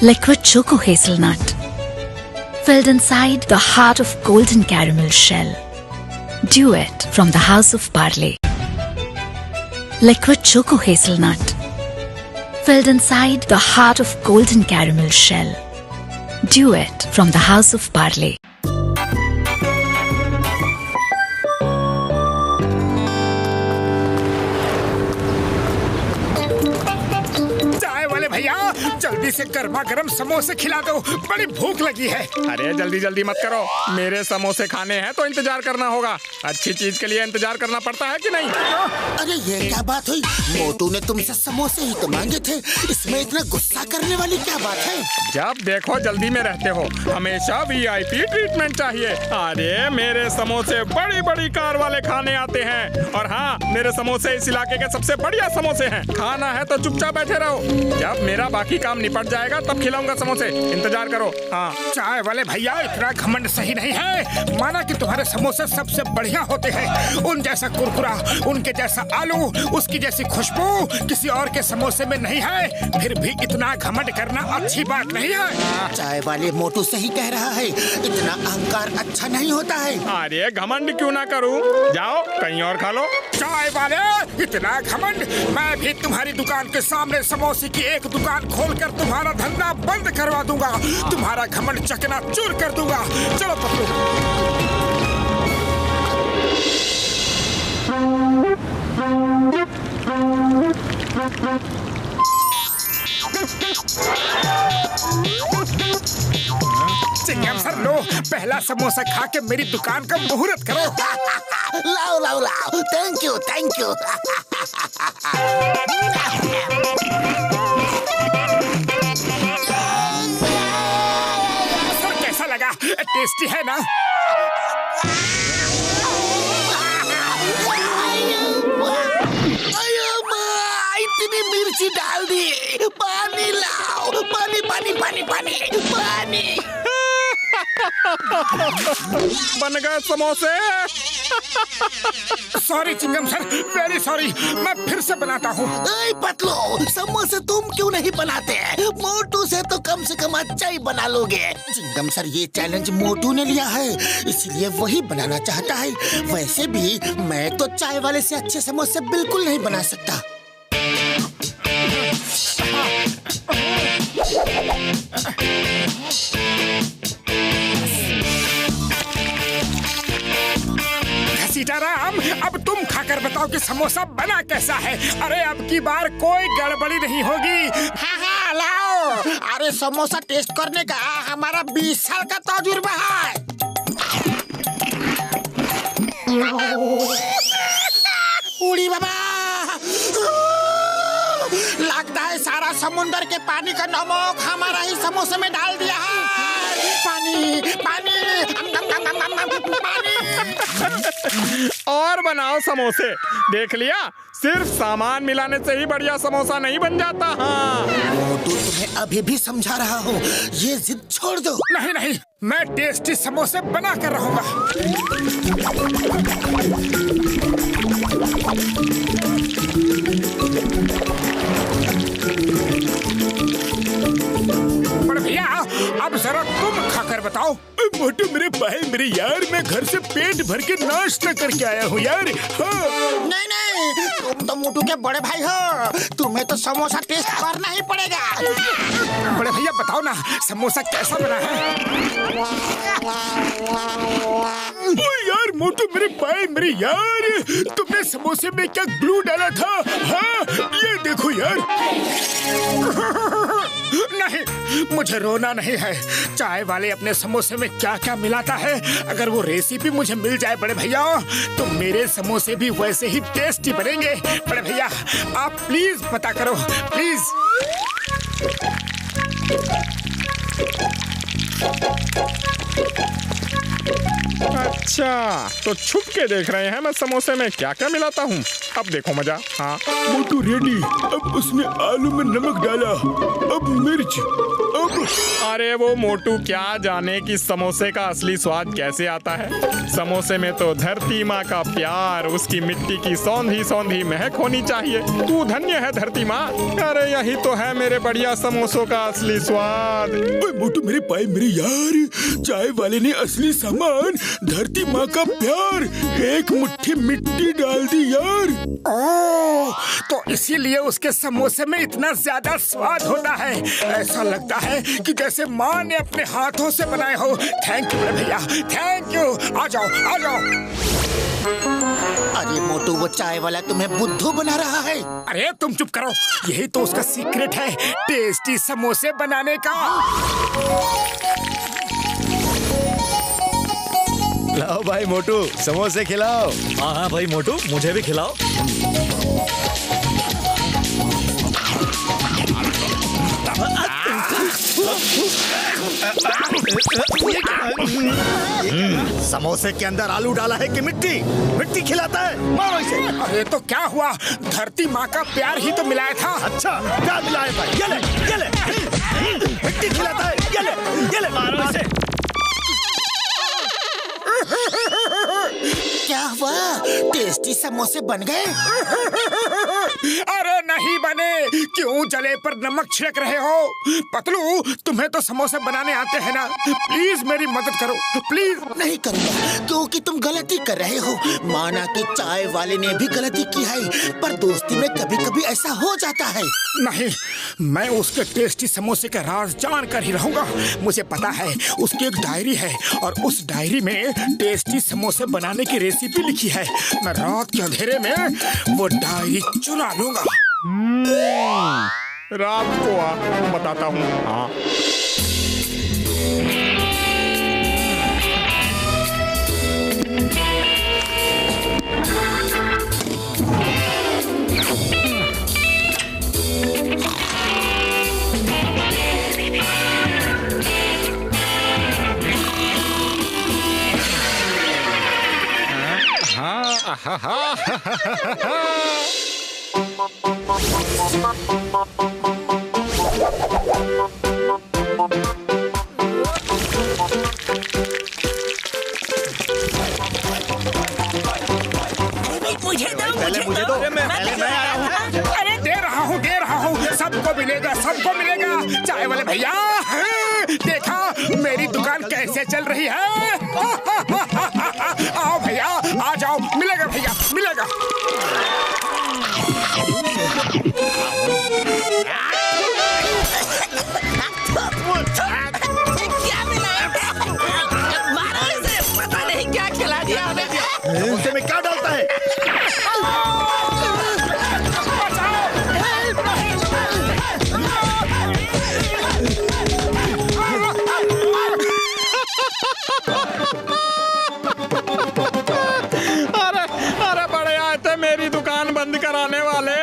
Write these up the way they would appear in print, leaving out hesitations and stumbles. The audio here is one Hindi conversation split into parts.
Liquid Choco Hazelnut, filled inside the heart of golden caramel shell. Duet from the House of Parle. Liquid Choco Hazelnut, filled inside the heart of golden caramel shell. Duet from the House of Parle. भैया जल्दी से गर्मा गर्म समोसे खिला दो, बड़ी भूख लगी है। अरे जल्दी जल्दी मत करो, मेरे समोसे खाने हैं तो इंतजार करना होगा। अच्छी चीज के लिए इंतजार करना पड़ता है कि नहीं? अरे ये क्या बात हुई? मोटू ने तुमसे समोसे ही तो मांगे थे, इसमें इतना गुस्सा करने वाली क्या बात है? जब देखो जल्दी में रहते हो, हमेशा VIP ट्रीटमेंट चाहिए। अरे मेरे समोसे बड़ी बड़ी कार वाले खाने आते हैं, और हाँ मेरे समोसे इस इलाके के सबसे बढ़िया समोसे हैं। खाना है तो चुपचाप बैठे रहो, जब मेरा बाकी काम निपट जाएगा तब खिलाऊंगा समोसे, इंतजार करो। हाँ चाय वाले भैया इतना घमंड सही नहीं है। माना कि तुम्हारे समोसे सबसे बढ़िया होते हैं, उन जैसा कुरकुरा, उनके जैसा आलू, उसकी जैसी खुशबू किसी और के समोसे में नहीं है, फिर भी इतना घमंड करना अच्छी बात नहीं है। चाय वाले मोटू सही कह रहा है, इतना अहंकार अच्छा नहीं होता है। अरे घमंड क्यों ना करूं, जाओ कहीं और खा लो। चाय वाले इतना घमंड, मैं भी तुम्हारी दुकान के सामने समोसे की एक दुकान खोलकर तुम्हारा धंधा बंद करवा दूंगा, तुम्हारा घमंड चकना चूर कर दूंगा। चलो पकड़ो। चिंगम सर लो, पहला समोसा खा के मेरी दुकान का मुहूर्त करो। लाओ लाओ लाओ, thank you thank you. Sir कैसा लगा? टेस्टी है ना? इतनी मिर्ची डाल दी, पानी लाओ, पानी पानी पानी पानी पानी। बन गए समोसे। Sorry chewing gum sir, very sorry, मैं फिर से बनाता हूँ। पतलो, समोसे तुम क्यों नहीं बनाते? मोटू से तो कम अच्छा ही बना लोगे। चिंगम सर ये चैलेंज मोटू ने लिया है, इसलिए वही बनाना चाहता है। वैसे भी मैं तो चाय वाले से अच्छे समोसे बिल्कुल नहीं बना सकता। सीताराम, अब तुम खाकर बताओ कि समोसा बना कैसा है। अरे अब की बार कोई गड़बड़ी नहीं होगी। हाँ लाओ। अरे समोसा टेस्ट करने का हमारा 20 साल का तजुर्बा है। उड़ी बाबा, लगता है सारा समुंदर के पानी का नमक हमारा ही समोसे में डाल दिया है। पानी पानी पानी। और बनाओ समोसे, देख लिया, सिर्फ सामान मिलाने से ही बढ़िया समोसा नहीं बन जाता। हाँ मोटू तुम्हें अभी भी समझा रहा हूँ, ये जिद छोड़ दो। नहीं नहीं, मैं टेस्टी समोसे बना कर रहूंगा। बड़े भैया अब जरा तुम खाकर बताओ। मोटू मेरे भाई, मेरे यार, मैं घर से पेट भर के नाश्ता करके आया हूँ यार। हाँ। नहीं नहीं, तुम तो मोटू के बड़े भाई हो, तुम्हें तो समोसा टेस्ट करना ही पड़ेगा। बड़े भैया बताओ ना, समोसा कैसा बना है? ओ यार मोटू मेरे भाई, मेरे यार, तुमने समोसे में क्या ग्लू डाला था? हाँ ये देखो यार। नहीं, मुझे रोना नहीं है। चाय वाले अपने समोसे में क्या क्या मिलाता है, अगर वो रेसिपी मुझे मिल जाए बड़े भैया, तो मेरे समोसे भी वैसे ही टेस्टी बनेंगे। बड़े भैया आप प्लीज पता करो, प्लीज। अच्छा, तो छुप के देख रहे हैं मैं समोसे में क्या क्या मिलाता हूँ। अब देखो मजा। हाँ मोटू रेडी। अब उसने आलू में नमक डाला, अब मिर्च, अब अरे वो मोटू क्या जाने कि समोसे का असली स्वाद कैसे आता है। समोसे में तो धरती माँ का प्यार, उसकी मिट्टी की सौंधी सौंधी महक होनी चाहिए। तू धन्य है धरती माँ। अरे यही तो है मेरे बढ़िया समोसों का असली स्वाद। ओए मोटू मेरे भाई मेरे यार, चाय वाले ने असली सामान धरती माँ का प्यार, एक मुट्ठी मिट्टी डाल दी यार। ओह, तो इसीलिए उसके समोसे में इतना ज्यादा स्वाद होता है। ऐसा लगता है कि जैसे माँ ने अपने हाथों से बनाए हो। थैंक यू भैया, थैंक यू। आ जाओ आ जाओ। अरे मोटू, वो चाय वाला तुम्हें बुद्धू बना रहा है। अरे तुम चुप करो, यही तो उसका सीक्रेट है टेस्टी समोसे बनाने का। लाओ भाई मोटू, समोसे खिलाओ। हाँ हाँ भाई मोटू, मुझे भी खिलाओ। समोसे के अंदर आलू डाला है कि मिट्टी? मिट्टी खिलाता है, मारो इसे। अरे तो क्या हुआ, धरती माँ का प्यार ही तो मिलाया था। अच्छा, क्या मिलाया था? ये ले, मिट्टी खिलाता है। ये ले, मारो इसे। क्या हुआ, टेस्टी समोसे बन गए? अरे नहीं बने, क्यों जले पर नमक छिड़क रहे हो? पतलू, तुम्हें तो समोसे बनाने आते हैं ना, प्लीज मेरी मदद करो प्लीज। नहीं करूँगा, क्योंकि तुम गलती कर रहे हो। माना कि चाय वाले ने भी गलती की है, पर दोस्ती में कभी कभी ऐसा हो जाता है। नहीं, मैं उसके टेस्टी समोसे का राज जान कर ही रहूंगा। मुझे पता है उसकी एक डायरी है और उस डायरी में टेस्टी समोसे बनाने की रेसिपी लिखी है। मैं रात के अंधेरे में वो डायरी चुरा लूंगा। रात को आ, बताता हूँ। हाँ मुझे दो। पहले मैं आया हूँ। अरे दे रहा हूँ, सबको मिलेगा, सबको मिलेगा। चाय वाले भैया, देखा मेरी दुकान कैसे चल रही है। आओ भैया, आ जाओ, मिलेगा भैया, मिलेगा। क्या मिला? मारो इसे, पता नहीं क्या खिला दिया हमें। समोसे में क्या डालता है? अरे बड़े आए थे मेरी दुकान बंद कराने वाले।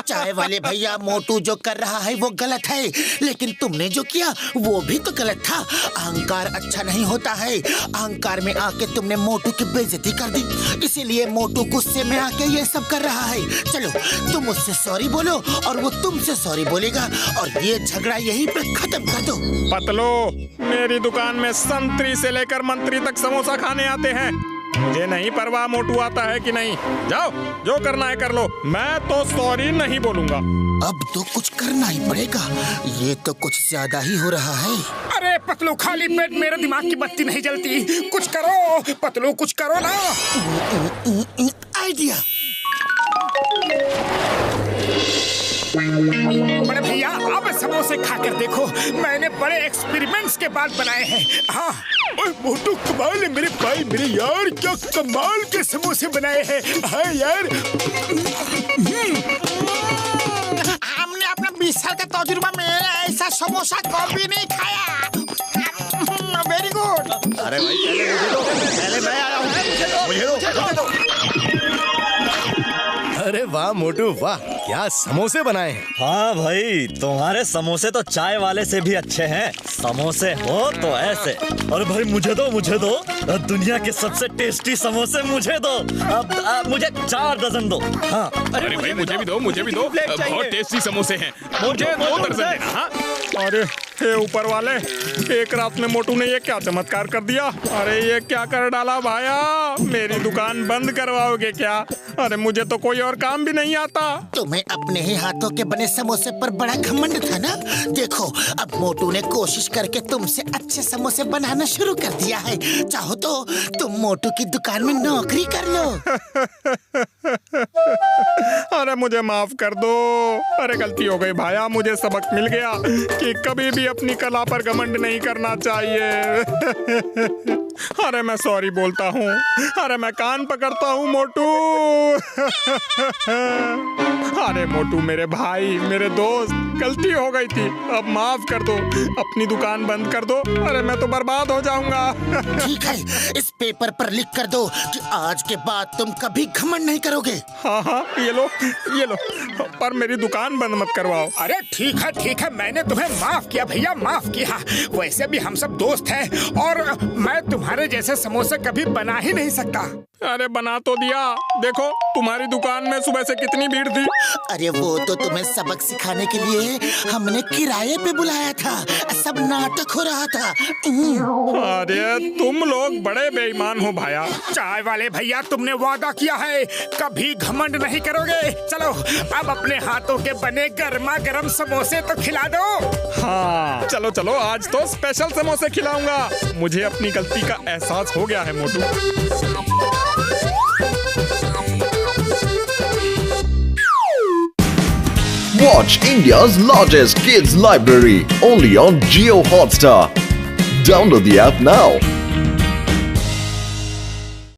चाय वाले भैया, मोटू जो कर रहा है वो गलत है, लेकिन तुमने जो किया वो भी तो गलत था। अहंकार अच्छा नहीं होता है। अहंकार में आके तुमने मोटू की बेइज्जती कर दी, इसीलिए मोटू गुस्से में आके ये सब कर रहा है। चलो तुम उससे सॉरी बोलो और वो तुमसे सॉरी बोलेगा, और ये झगड़ा यहीं पे खत्म कर दो। पतलो, मेरी दुकान में संतरी से लेकर मंत्री तक समोसा खाने आते हैं। मुझे नहीं परवाह मोटू आता है कि नहीं। जाओ, जो करना है कर लो, मैं तो सॉरी नहीं बोलूंगा। अब तो कुछ करना ही पड़ेगा, ये तो कुछ ज्यादा ही हो रहा है। अरे पतलू, खाली पेट मेरे दिमाग की बत्ती नहीं जलती। कुछ करो पतलू, कुछ करो ना। आइडिया। बड़े भैया, अब समोसे खाकर देखो, मैंने बड़े एक्सपेरिमेंट्स के बाद बनाए हैं। हाँ, मोटू कमाल है मेरे भाई मेरे यार, क्या कमाल के समोसे बनाए हैं। हाँ यार, हमने अपना 20 साल का तजुर्बा में ऐसा समोसा कभी नहीं खाया। Very good. अरे भाई, पहले मुझे दो। पहले मैं आया हूँ। मुझे दो। अरे वाह मोटू वाह, क्या समोसे बनाए हैं? हाँ भाई, तुम्हारे समोसे तो चाय वाले से भी अच्छे हैं। समोसे हो तो ऐसे। अरे भाई मुझे दो दुनिया के सबसे टेस्टी समोसे मुझे दो। अब मुझे 4 दर्जन दो। हाँ अरे भाई मुझे भी दो बहुत टेस्टी समोसे हैं। मुझे 2 दर्जन देना। हाँ अरे हे ऊपर वाले, एक रात में मोटू ने ये क्या चमत्कार कर दिया। अरे ये क्या कर डाला भाया, मेरी दुकान बंद करवाओगे क्या? अरे मुझे तो कोई और काम भी नहीं आता। तुम्हें अपने ही हाथों के बने समोसे पर बड़ा घमंड था ना। देखो अब मोटू ने कोशिश करके तुमसे अच्छे समोसे बनाना शुरू कर दिया है। चाहो तो तुम मोटू की दुकान में नौकरी कर लो। अरे मुझे माफ कर दो। अरे गलती हो गई भाया, मुझे सबक मिल गया कि कभी भी अपनी कला पर घमंड नहीं करना चाहिए। अरे मैं सॉरी बोलता हूँ। अरे मैं कान पकड़ता हूँ मोटू। अरे मोटू मेरे भाई, मेरे दोस्त, गलती हो गई थी, अब माफ कर दो। अपनी दुकान बंद कर दो। अरे मैं तो बर्बाद हो जाऊंगा। ठीक है, इस पेपर पर लिख कर दो कि आज के बाद तुम कभी घमंड नहीं करोगे। हाँ ये लो, पर मेरी दुकान बंद मत करवाओ। अरे ठीक है, मैंने तुम्हें माफ किया भैया, माफ किया। वैसे भी हम सब दोस्त हैं और मैं तुम्हारे जैसे समोसे कभी बना ही नहीं सकता। अरे बना तो दिया। देखो तुम्हारी दुकान में सुबह से कितनी भीड़ थी। अरे वो तो तुम्हें सबक सिखाने के लिए हमने किराए पे बुलाया था। सब नाटक हो रहा था। अरे तुम लोग बड़े बेईमान हो भाया। चाय वाले भैया, तुमने वादा किया है कभी घमंड नहीं करोगे। चलो अब अपने हाथों के बने गर्मा गर्म समोसे तो खिला दो। हाँ चलो आज तो स्पेशल समोसे खिलाऊंगा। मुझे अपनी गलती का एहसास हो गया है मोटू। Watch India's largest kids library only on Jio Hotstar. Download the app now.